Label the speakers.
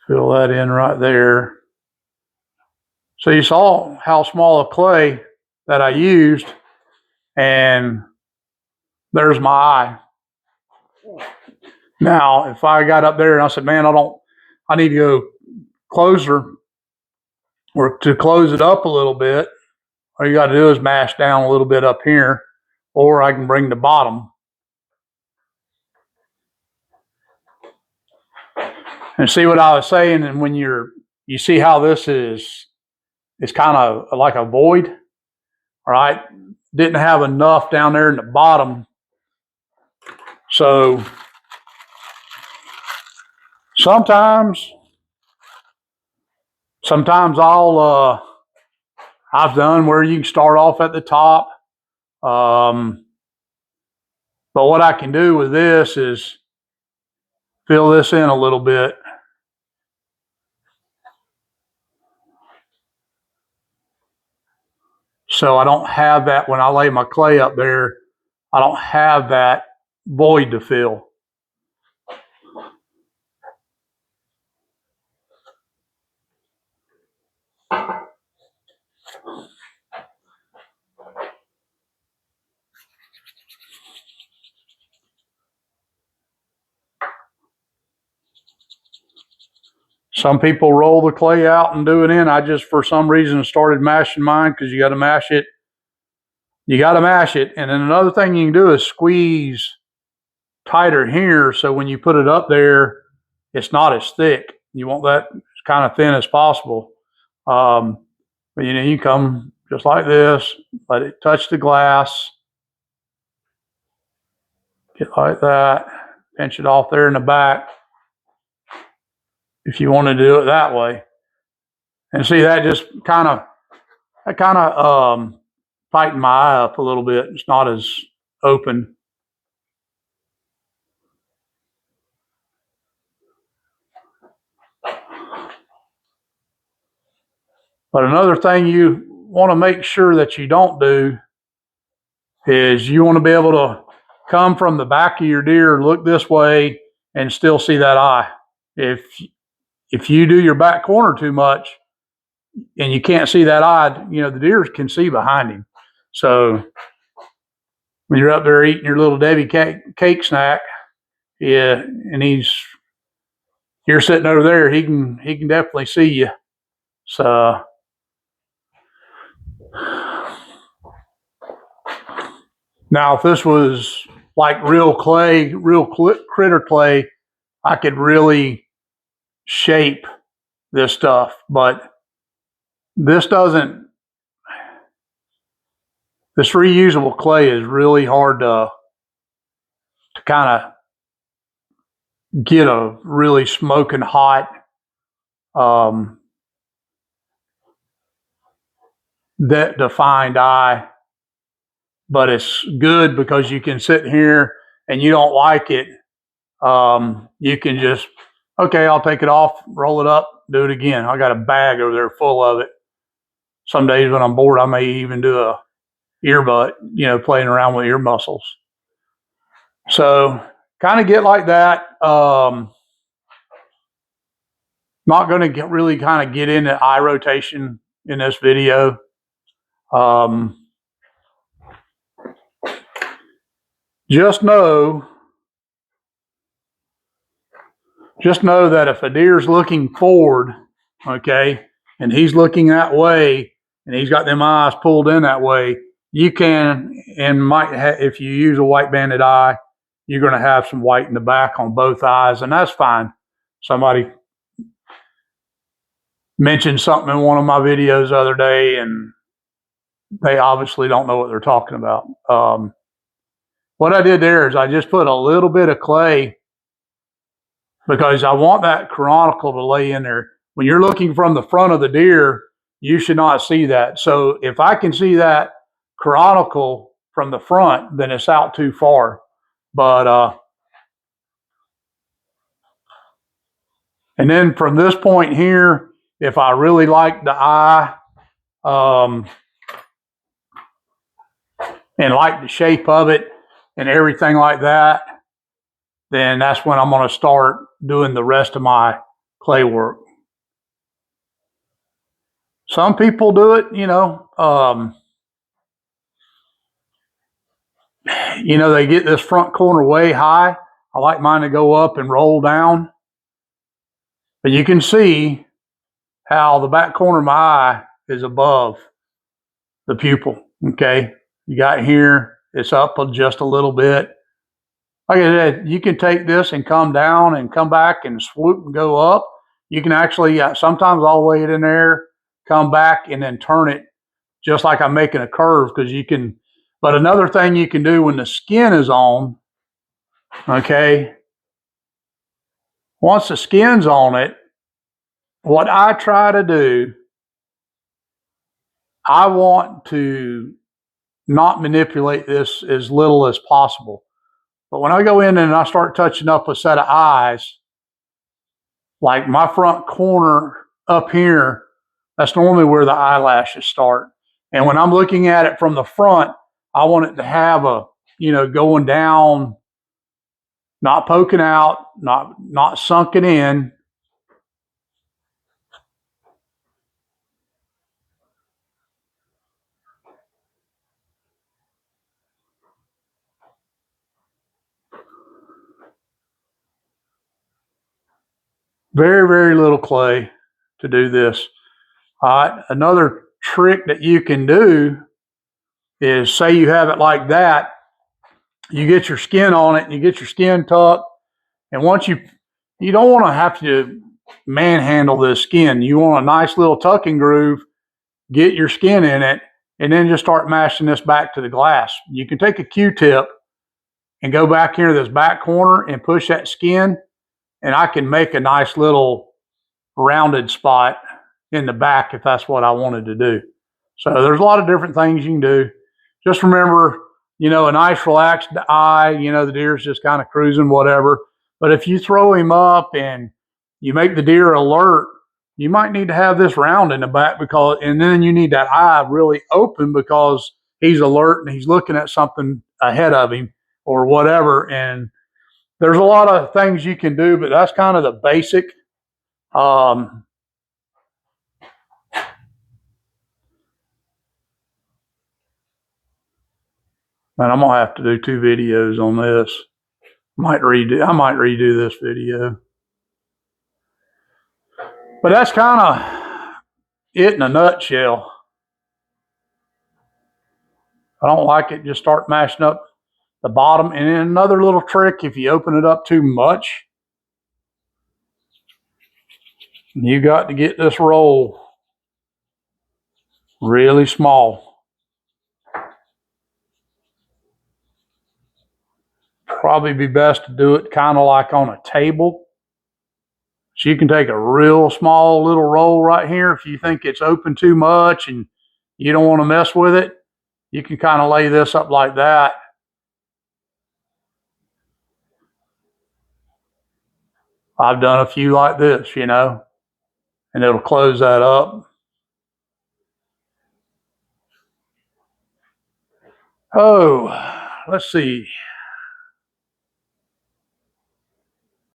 Speaker 1: Fill that in right there. So you saw how small a clay that I used, and there's my eye. Now, if I got up there and I said, man, I need to go closer, or to close it up a little bit, all you got to do is mash down a little bit up here, or I can bring the bottom. And see what I was saying, and when you see how this is kind of like a void, all right? Didn't have enough down there in the bottom. So sometimes I've done where you can start off at the top. But what I can do with this is fill this in a little bit. So I don't have that when I lay my clay up there, I don't have that void to fill. Some people roll the clay out and do it in. I just, for some reason, started mashing mine because you got to mash it. You got to mash it. And then another thing you can do is squeeze tighter here, so when you put it up there, it's not as thick. You want that as kind of thin as possible. But you come just like this, let it touch the glass, get like that, pinch it off there in the back if you want to do it that way. And see, that just kind of tightened my eye up a little bit. It's not as open. But another thing you want to make sure that you don't do is you want to be able to come from the back of your deer, look this way, and still see that eye. If you do your back corner too much and you can't see that eye, the deer can see behind him. So when you're up there eating your little Debbie cake snack, yeah, and you're sitting over there, he can definitely see you. So now, if this was like real clay, real critter clay, I could really shape this stuff, but this reusable clay is really hard to kind of get a really smoking hot that defined eye. But it's good because you can sit here and you don't like it. You can just, okay, I'll take it off, roll it up, do it again. I got a bag over there full of it. Some days when I'm bored, I may even do a earbud, playing around with ear muscles. So kind of get like that. Not going to really kind of get into eye rotation in this video. Just know that if a deer's looking forward, okay, and he's looking that way, and he's got them eyes pulled in that way, you can and might if you use a white banded eye, you're going to have some white in the back on both eyes, and that's fine. Somebody mentioned something in one of my videos the other day, and they obviously don't know what they're talking about. What I did there is I just put a little bit of clay because I want that chronicle to lay in there. When you're looking from the front of the deer, you should not see that. So if I can see that chronicle from the front, then it's out too far. But and then from this point here, if I really like the eye and like the shape of it and everything like that, then that's when I'm going to start doing the rest of my clay work. Some people do it, they get this front corner way high. I like mine to go up and roll down. But you can see how the back corner of my eye is above the pupil, okay? You got here, it's up just a little bit. Like I said, you can take this and come down and come back and swoop and go up. You can actually, sometimes I'll lay it in there, come back and then turn it just like I'm making a curve, because you can. But another thing you can do when the skin is on, okay, once the skin's on it, what I try to do, I want to not manipulate this as little as possible. But when I go in and I start touching up a set of eyes, like my front corner up here, that's normally where the eyelashes start. And when I'm looking at it from the front, I want it to have a, going down, not poking out, not sunken in. Very, very little clay to do this. All right. Another trick that you can do is, say you have it like that, you get your skin on it, and you get your skin tucked, and once you don't want to have to manhandle this skin. You want a nice little tucking groove, get your skin in it, and then just start mashing this back to the glass. You can take a Q-tip and go back here to this back corner and push that skin, and I can make a nice little rounded spot in the back if that's what I wanted to do. So there's a lot of different things you can do. Just remember, a nice relaxed eye, the deer's just kind of cruising, whatever. But if you throw him up and you make the deer alert, you might need to have this round in the back, and then you need that eye really open because he's alert and he's looking at something ahead of him or whatever. And there's a lot of things you can do, but that's kind of the basic. Man, I'm gonna have to do 2 videos on this. I might redo this video. But that's kind of it in a nutshell. I don't like it, just start mashing up the bottom. And then another little trick, if you open it up too much, you got to get this roll really small. Probably be best to do it kind of like on a table. So you can take a real small little roll right here. If you think it's open too much and you don't want to mess with it, you can kind of lay this up like that. I've done a few like this, and it'll close that up. Oh, let's see.